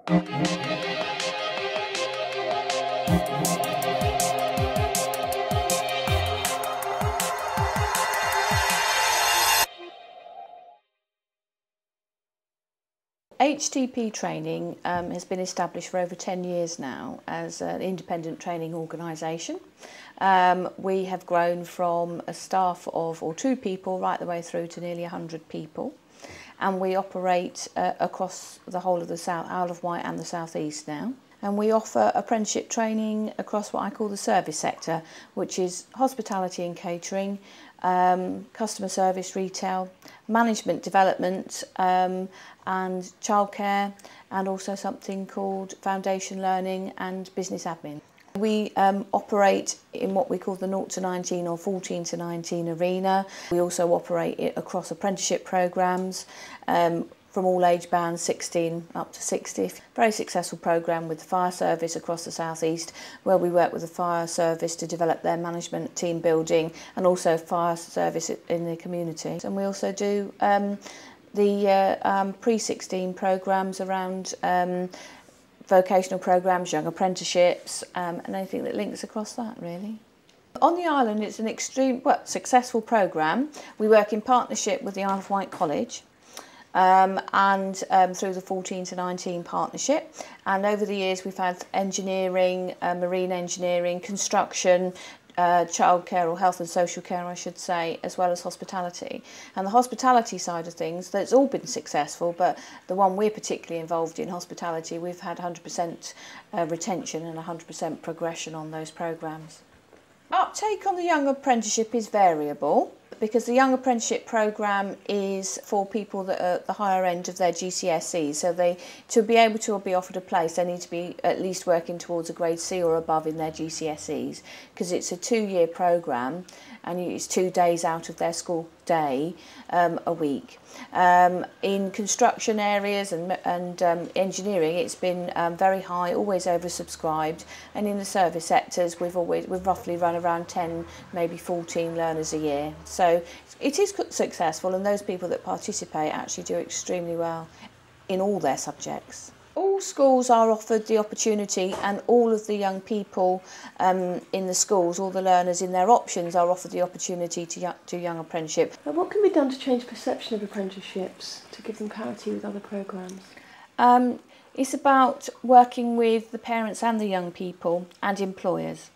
HTP Training has been established for over 10 years now as an independent training organisation. We have grown from a staff of 2 people right the way through to nearly 100 people, and we operate across the whole of the Isle of Wight and the South East now. And we offer apprenticeship training across what I call the service sector, which is hospitality and catering, customer service, retail, management development, and childcare, and also something called foundation learning and business admin. We operate in what we call the 0 to 19 or 14 to 19 arena. We also operate it across apprenticeship programmes from all age bands, 16 up to 60. Very successful programme with the fire service across the South East, where we work with the fire service to develop their management, team building, and also fire service in the community. And we also do the pre-16 programmes around vocational programmes, young apprenticeships, and anything that links across that, really. On the island, it's an successful programme. We work in partnership with the Isle of Wight College and through the 14 to 19 partnership. And over the years, we've had engineering, marine engineering, construction, childcare or health and social care, I should say, as well as hospitality. And the hospitality side of things, that's all been successful, but the one we're particularly involved in, hospitality, we've had 100% retention and 100% progression on those programmes. Uptake on the young apprenticeship is variable, because the young apprenticeship programme is for people that are at the higher end of their GCSEs. So to be able to be offered a place, they need to be at least working towards a grade C or above in their GCSEs, because it's a 2-year programme and it's 2 days out of their school day a week. In construction areas and engineering, it's been very high, always oversubscribed, and in the service sectors we've roughly run around 10, maybe 14 learners a year. So it is successful, and those people that participate actually do extremely well in all their subjects. All schools are offered the opportunity, and all of the young people in the schools, all the learners in their options, are offered the opportunity to do young apprenticeship. But what can be done to change perception of apprenticeships, to give them parity with other programmes? It's about working with the parents and the young people and employers.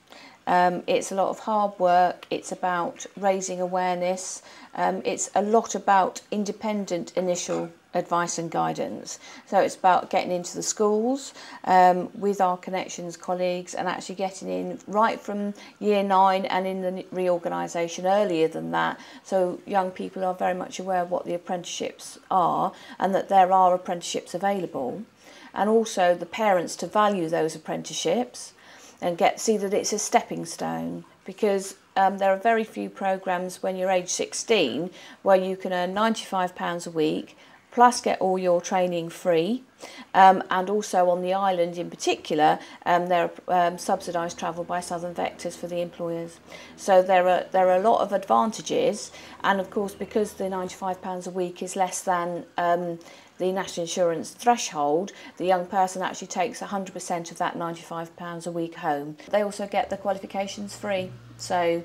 It's a lot of hard work, it's about raising awareness, it's a lot about independent initial advice and guidance. So it's about getting into the schools with our connections colleagues and actually getting in right from year 9 and in the reorganisation earlier than that, so young people are very much aware of what the apprenticeships are and that there are apprenticeships available, and also the parents to value those apprenticeships and see that it's a stepping stone, because there are very few programmes when you're age 16 where you can earn £95 a week plus get all your training free, and also on the island in particular there are subsidised travel by Southern Vectors for the employers. So there are a lot of advantages, and of course because the £95 a week is less than the national insurance threshold, the young person actually takes 100% of that £95 a week home. They also get the qualifications free. So,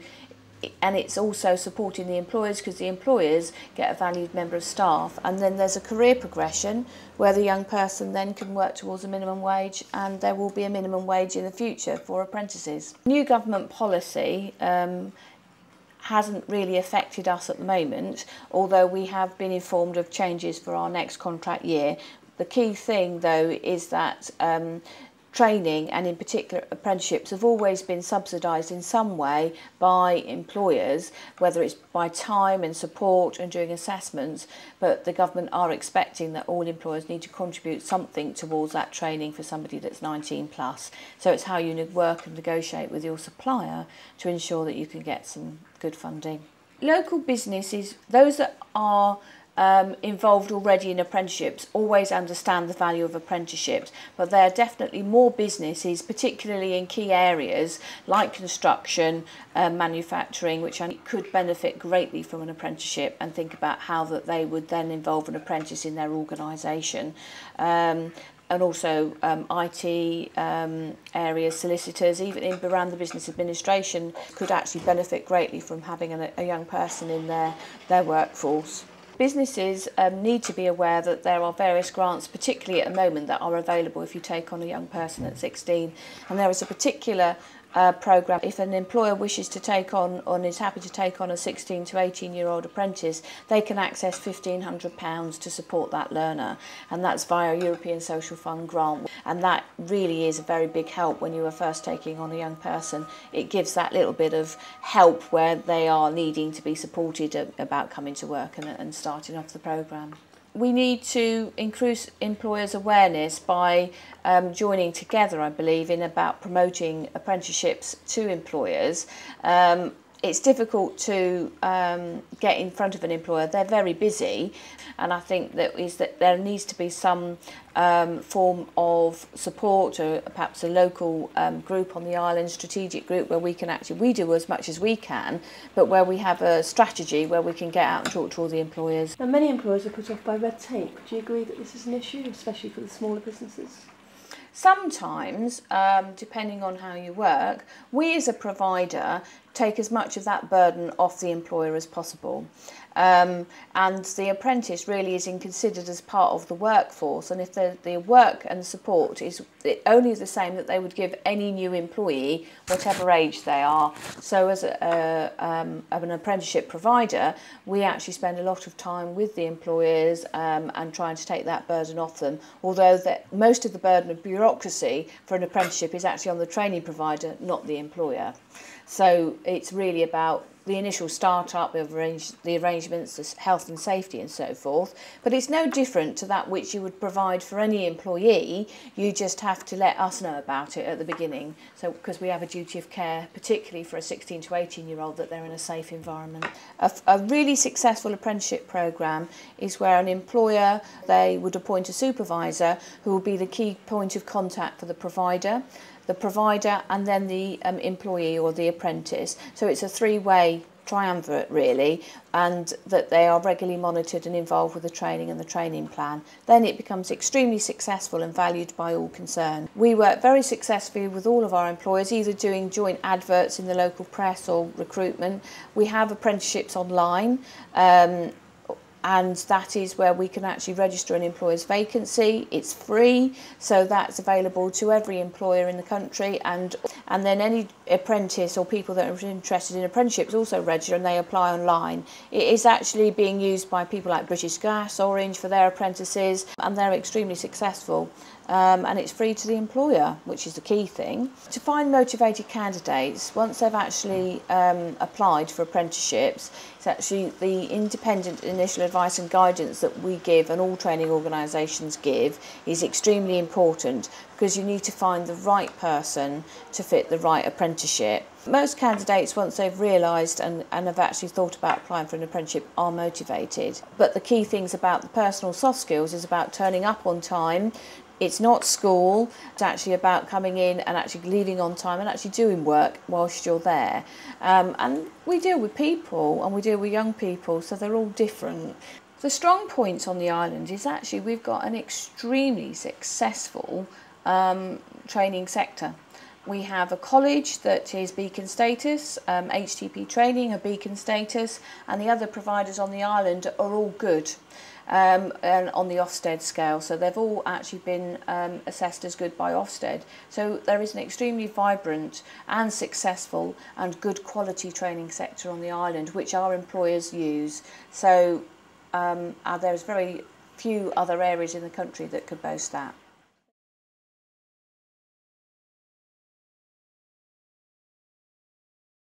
and it's also supporting the employers, because the employers get a valued member of staff, and then there's a career progression where the young person then can work towards a minimum wage, and there will be a minimum wage in the future for apprentices. New government policy hasn't really affected us at the moment, although we have been informed of changes for our next contract year. The key thing though is that training, and in particular apprenticeships, have always been subsidised in some way by employers, whether it's by time and support and doing assessments, but the government are expecting that all employers need to contribute something towards that training for somebody that's 19 plus. So it's how you work and negotiate with your supplier to ensure that you can get some good funding. Local businesses, those that are involved already in apprenticeships, always understand the value of apprenticeships, but there are definitely more businesses, particularly in key areas like construction, manufacturing, which could benefit greatly from an apprenticeship, and think about how that they would then involve an apprentice in their organisation. and also IT areas, solicitors, even in around the business administration could actually benefit greatly from having a young person in their workforce. Businesses need to be aware that there are various grants, particularly at the moment, that are available if you take on a young person at 16. And there is a particular programme. If an employer wishes to take on, or is happy to take on, a 16 to 18-year-old apprentice, they can access £1,500 to support that learner, and that's via a European Social Fund grant. And that really is a very big help when you are first taking on a young person. It gives that little bit of help where they are needing to be supported about coming to work and starting off the programme. We need to increase employers' awareness by joining together, I believe, in about promoting apprenticeships to employers. It's difficult to get in front of an employer. They're very busy, and I think that there needs to be some form of support, or perhaps a local group on the island, strategic group, where we do as much as we can, but where we have a strategy where we can get out and talk to all the employers. Now, many employers are put off by red tape. Do you agree that this is an issue, especially for the smaller businesses? Sometimes, depending on how you work, we as a provider take as much of that burden off the employer as possible. And the apprentice really is considered as part of the workforce, and if the work and support is only the same that they would give any new employee, whatever age they are. So as an apprenticeship provider, we actually spend a lot of time with the employers and trying to take that burden off them, although most of the burden of bureaucracy for an apprenticeship is actually on the training provider, not the employer. So it's really about the initial start-up, the arrangements, the health and safety and so forth. But it's no different to that which you would provide for any employee. You just have to let us know about it at the beginning. So because we have a duty of care, particularly for a 16 to 18-year-old, that they're in a safe environment. A really successful apprenticeship programme is where an employer, they would appoint a supervisor who will be the key point of contact for the provider and then the employee or the apprentice. So it's a three-way triumvirate really, and that they are regularly monitored and involved with the training and the training plan. Then it becomes extremely successful and valued by all concerned. We work very successfully with all of our employers, either doing joint adverts in the local press or recruitment. We have apprenticeships online, and that is where we can actually register an employer's vacancy. It's free, so that's available to every employer in the country, and then any apprentice or people that are interested in apprenticeships also register and they apply online. It is actually being used by people like British Gas, Orange for their apprentices, and they're extremely successful. And it's free to the employer, which is the key thing. To find motivated candidates, once they've actually applied for apprenticeships, it's actually the independent initial advice and guidance that we give and all training organisations give is extremely important, because you need to find the right person to fit the right apprenticeship. Most candidates, once they've realised and have actually thought about applying for an apprenticeship, are motivated. But the key things about the personal soft skills is about turning up on time. It's not school, it's actually about coming in and actually leaving on time and actually doing work whilst you're there. And we deal with people and we deal with young people, so they're all different. The strong points on the island is actually we've got an extremely successful training sector. We have a college that is beacon status, HTP Training, a beacon status, and the other providers on the island are all good. And on the Ofsted scale, so they've all actually been assessed as good by Ofsted. So there is an extremely vibrant and successful and good quality training sector on the island, which our employers use. So there's very few other areas in the country that could boast that.